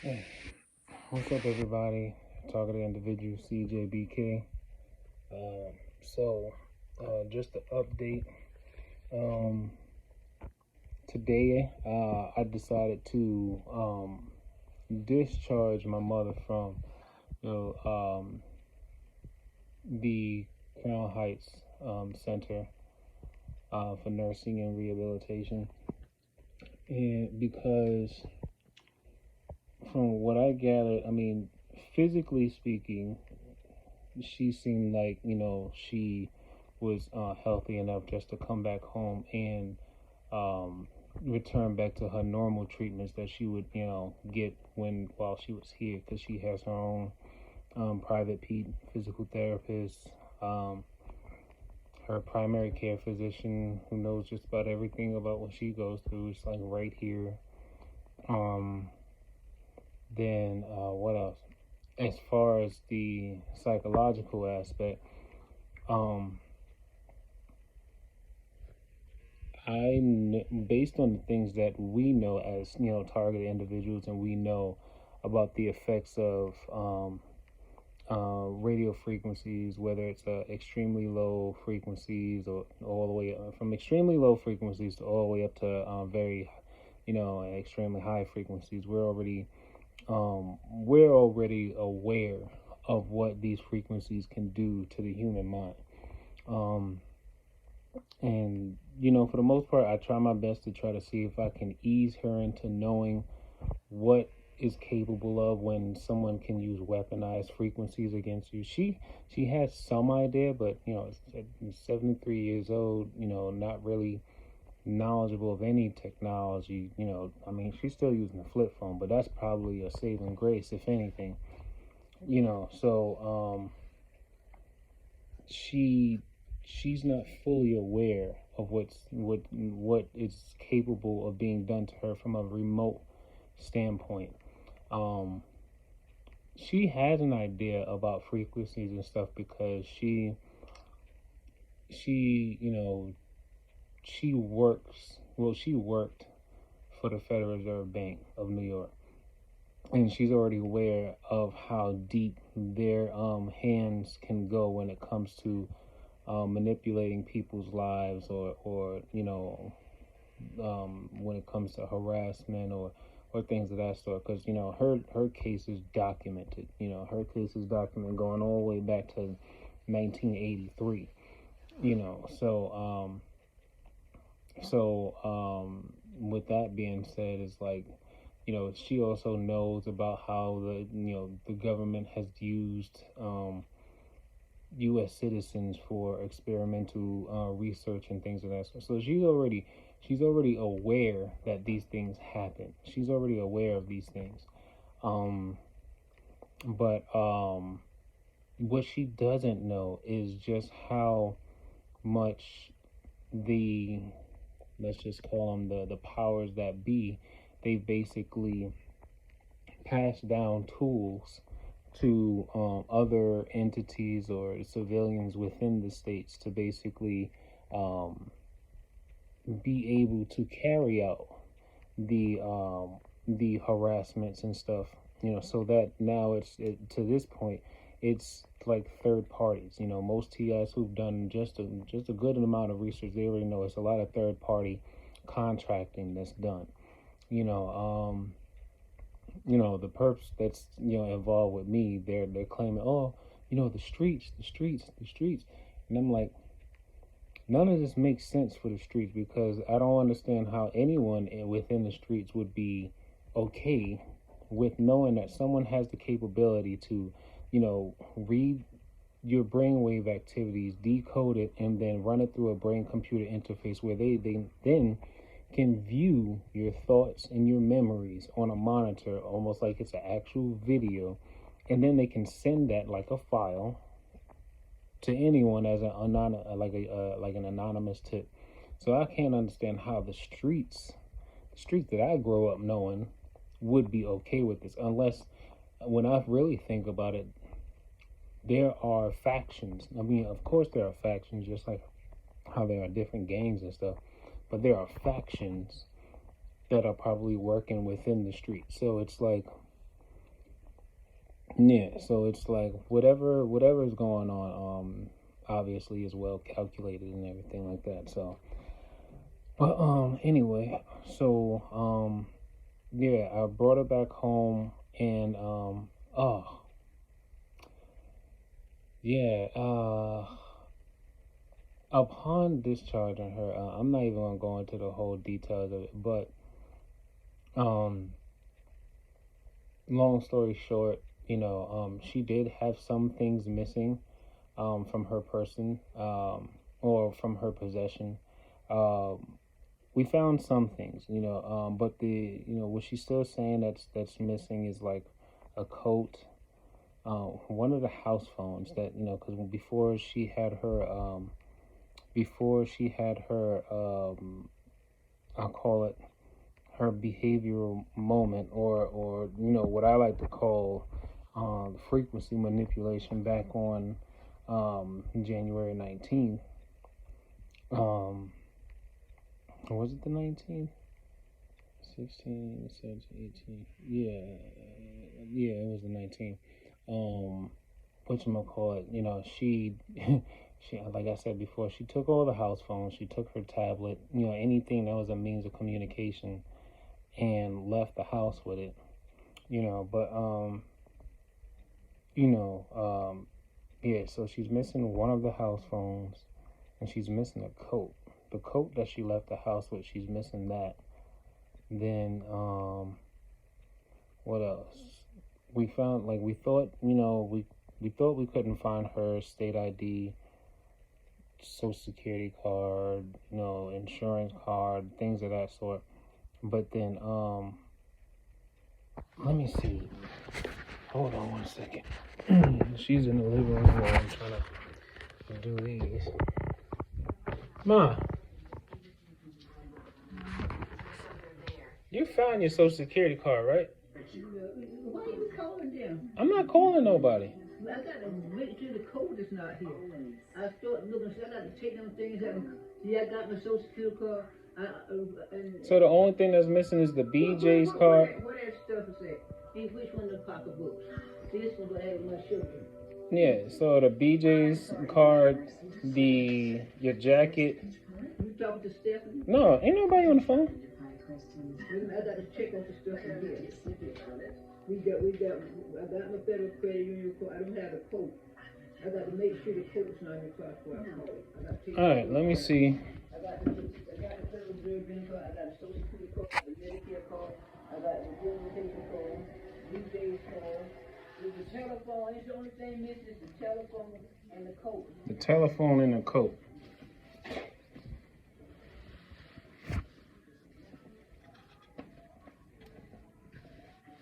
Hey, what's up, everybody? Talking to individual CJBK. Um, just to update. Um, Today, I decided to discharge my mother from you know the Crown Heights Center for Nursing and Rehabilitation, and because from what I gathered, I mean, physically speaking, she seemed like she was healthy enough just to come back home and um, return back to her normal treatments that she would get while she was here, because she has her own private physical therapist, um, her primary care physician who knows just about everything about what she goes through. It's like right here. um, then what else, as far as the psychological aspect, um, based on the things that we know as targeted individuals, and we know about the effects of radio frequencies, whether it's extremely low frequencies or all the way from extremely low frequencies to all the way up to very extremely high frequencies. We're already aware of what these frequencies can do to the human mind. Um, and for the most part, I try my best to try to see if I can ease her into knowing what is capable of when someone can use weaponized frequencies against you. She has some idea, but at 73 years old, not really knowledgeable of any technology. I mean, she's still using a flip phone, but that's probably a saving grace, if anything. So she she's not fully aware of what is capable of being done to her from a remote standpoint. Um, she has an idea about frequencies and stuff because she she worked for the Federal Reserve Bank of New York, and she's already aware of how deep their hands can go when it comes to manipulating people's lives, or when it comes to harassment or things of that sort. Because her case is documented. Her case is documented going all the way back to 1983. With that being said, it's like she also knows about how the government has used U.S. citizens for experimental research and things of that sort. So she's already aware that these things happen. She's already aware of these things. Um, but what she doesn't know is just how much the, let's just call them the powers that be, they basically pass down tools to other entities or civilians within the states to basically um, be able to carry out the harassments and stuff. So that now to this point, it's like third parties. Most TIs who've done just a good amount of research, they already know it's a lot of third party contracting that's done. You know, the perps that's involved with me, they're claiming, oh, the streets, and I'm like, none of this makes sense for the streets, because I don't understand how anyone within the streets would be okay with knowing that someone has the capability to, read your brainwave activities, decode it, and then run it through a brain computer interface where they then can view your thoughts and your memories on a monitor, almost like it's an actual video, and then they can send that like a file to anyone as like an anonymous tip. So I can't understand how the streets that I grow up knowing would be okay with this, unless, when I really think about it, there are factions. I mean, of course there are factions, just like how there are different gangs and stuff, but there are factions that are probably working within the street. So it's like, Yeah, so it's like whatever is going on, obviously is well calculated and everything like that. So, but anyway, so yeah, I brought her back home, and oh yeah, upon discharging her, I'm not even gonna go into the whole details of it, but um, long story short, she did have some things missing from her person, or from her possession. Um, we found some things, but what she's still saying that's missing is like a coat, one of the house phones that because before she had her, I'll call it her behavioral moment, or what I like to call frequency manipulation back on January 19th. Um, was it the 19th? 16, 17, 18. Yeah, it was the 19th. Um, whatchamacallit, she, like I said before, she took all the house phones, she took her tablet, anything that was a means of communication, and left the house with it, but, you know, um, yeah, so she's missing one of the house phones, and she's missing a coat. The coat that she left the house with, she's missing that. Then, what else? We found, like, we thought we couldn't find her state ID, social security card, insurance card, things of that sort. But then, let me see. Hold on one second. She's in the living room while I'm trying to do these. Ma, you found your social security card, right? Why are you calling them? I'm not calling nobody. I got to make sure the code is not here. I start looking, so I got to take them things out. See, I got my social security card. So the only thing that's missing is the BJ's card. What that stuff is at? And which one of the pocketbooks? This one I have my children. Yeah, so the BJ's card, your jacket. You talking to Stephanie? No, ain't nobody on the phone. I got to check on the stuff in here. I got my federal credit union card. I don't have a code. I got to make sure the code's not in the car before I call it. All right, let me see. I got the federal reserve card. I got a social security card, the Medicare card. I got the utilization card, DJ's card. There's the telephone. It's the only thing missing is the telephone and the code. The telephone and the coat.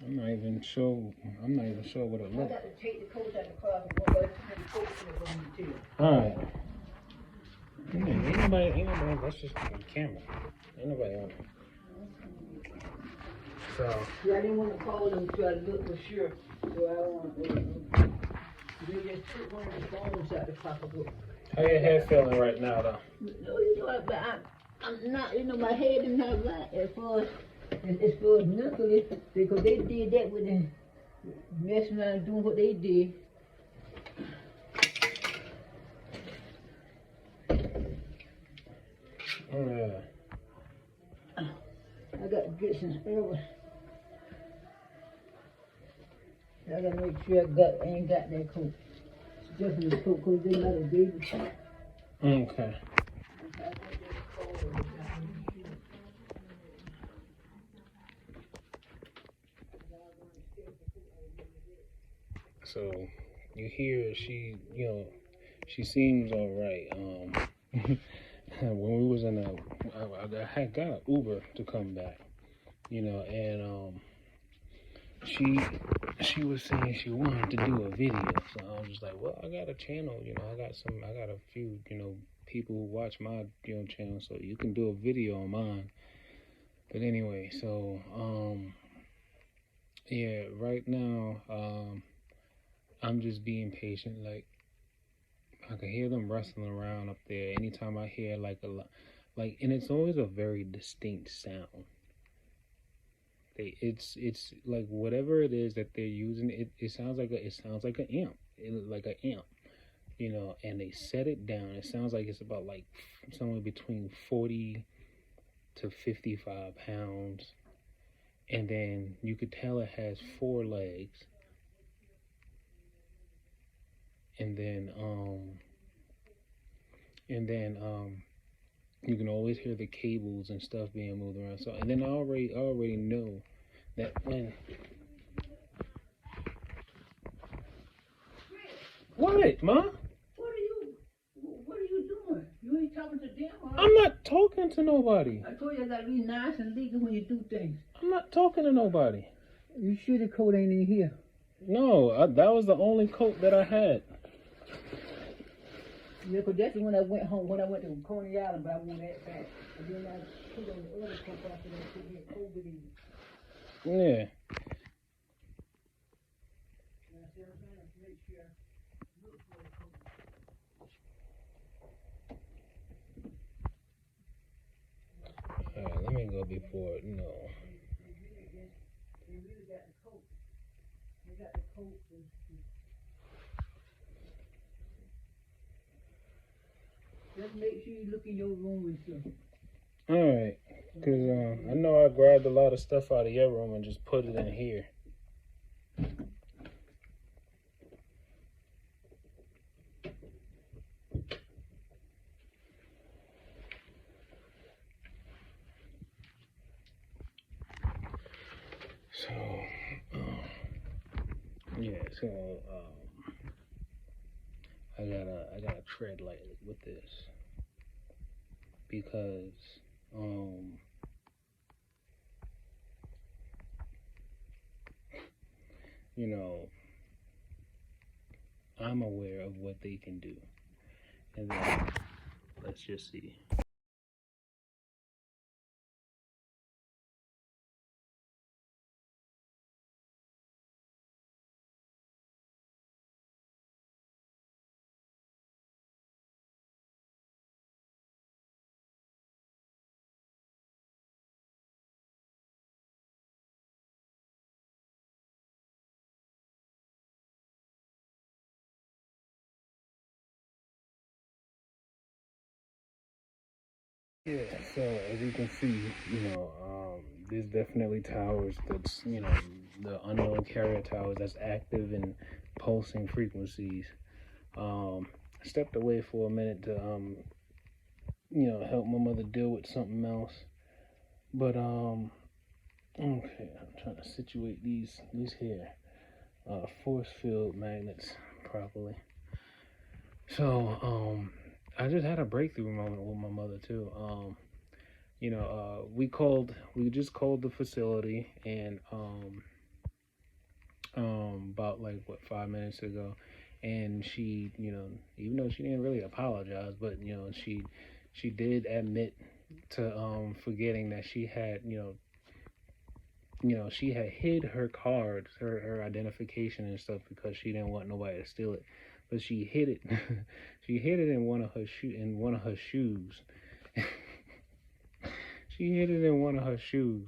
I'm not even sure what it looks. I got to take the coat out of the car and go back to the coat on the tail. All right. Ain't nobody. That's just on camera. Ain't nobody on it. So. Yeah, I didn't want to call them and try to look for sure. So I don't want to. They just took one of the phones out the pocketbook. How your head feeling right now, though? No, but I'm not. My head is not right as far as mentally, because they did that with them messing around doing what they did. Yeah. I got to get some errors. I got to make sure I ain't got that coat. It's definitely the coat because they might have gave it. Okay. So you hear she seems all right. When we was I had got an Uber to come back, and she was saying she wanted to do a video. So I was just like, well, I got a channel, I got a few, people who watch my channel, so you can do a video on mine. But anyway, so yeah, right now I'm just being patient. Like, I can hear them wrestling around up there. Anytime I hear and it's always a very distinct sound. It's like whatever it is that they're using, it sounds like an amp, like an amp, and they set it down. It sounds like it's about like somewhere between 40 to 55 pounds, and then you could tell it has four legs, and then and then you can always hear the cables and stuff being moved around. So, and then I already know that when what, ma? What are you doing? You ain't talking to them, huh? I'm not talking to nobody. I told you I gotta be nice and legal when you do things. I'm not talking to nobody. You sure the coat ain't in here? No, that was the only coat that I had. Yeah, 'cause that's when I went home, when I went to Coney Island, but I wore that back. And then I put on the other coat after that to get COVID in. Yeah. And I said, I'm trying to make sure I look for the coat. Alright, let me go before, They really got the coat. They got the coat. Just make sure you look in your room and stuff. Alright. Because I know I grabbed a lot of stuff out of your room and just put it in here. So, yeah, so I gotta tread lightly with this because you know, I'm aware of what they can do, and then let's just see. Yeah, so as you can see, there's definitely towers that's, the unknown carrier towers that's active and pulsing frequencies. I stepped away for a minute to, help my mother deal with something else. But, okay, I'm trying to situate these here, force field magnets properly. So, I just had a breakthrough moment with my mother too. We just called the facility, and about like what 5 minutes ago, and she, even though she didn't really apologize, but she did admit to forgetting that she had, she had hid her cards, her identification and stuff because she didn't want nobody to steal it, but she hid it. She hid it in one of her shoes. She hid it in one of her shoes,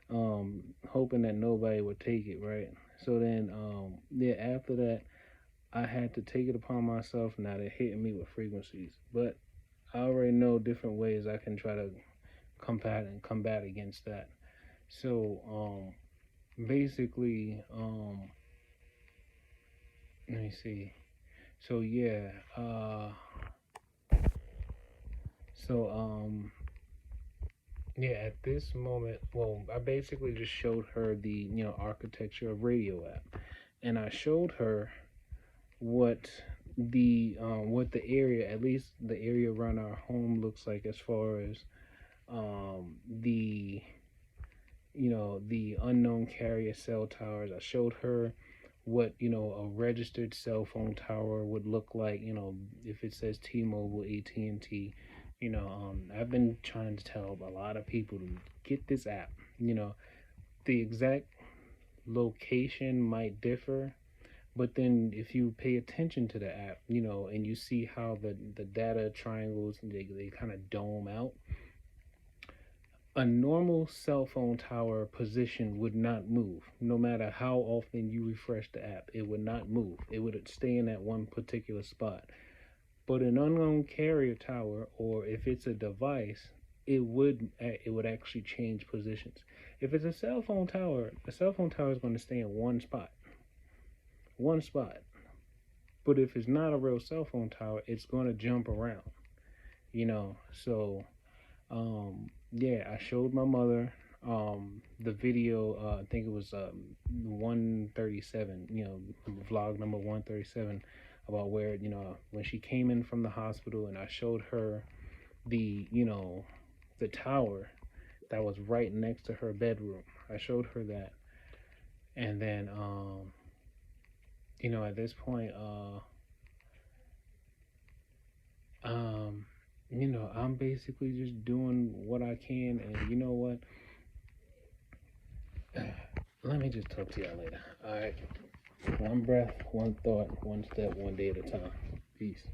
hoping that nobody would take it, right? So then, yeah, after that, I had to take it upon myself now to hit me with frequencies. But I already know different ways I can try to combat against that. So, basically, let me see. So yeah, so yeah, at this moment, well, I basically just showed her the, architecture of Radio App, and I showed her what the area, at least the area around our home, looks like as far as the the unknown carrier cell towers. I showed her what a registered cell phone tower would look like. If it says T-Mobile, AT&T. I've been trying to tell a lot of people to get this app. The exact location might differ, but then if you pay attention to the app, and you see how the data triangles, they kind of dome out. A normal cell phone tower position would not move. No matter how often you refresh the app, it would not move. It would stay in that one particular spot. But an unknown carrier tower, or if it's a device, it would actually change positions. If it's a cell phone tower is going to stay in one spot. But if it's not a real cell phone tower, it's going to jump around. So yeah, I showed my mother the video. I think it was 137. Vlog number 137 about where when she came in from the hospital, and I showed her the tower that was right next to her bedroom. I showed her that, and then at this point, um, I'm basically just doing what I can, and you know what? Let me just talk to y'all later. All right. One breath, one thought, one step, one day at a time. Peace.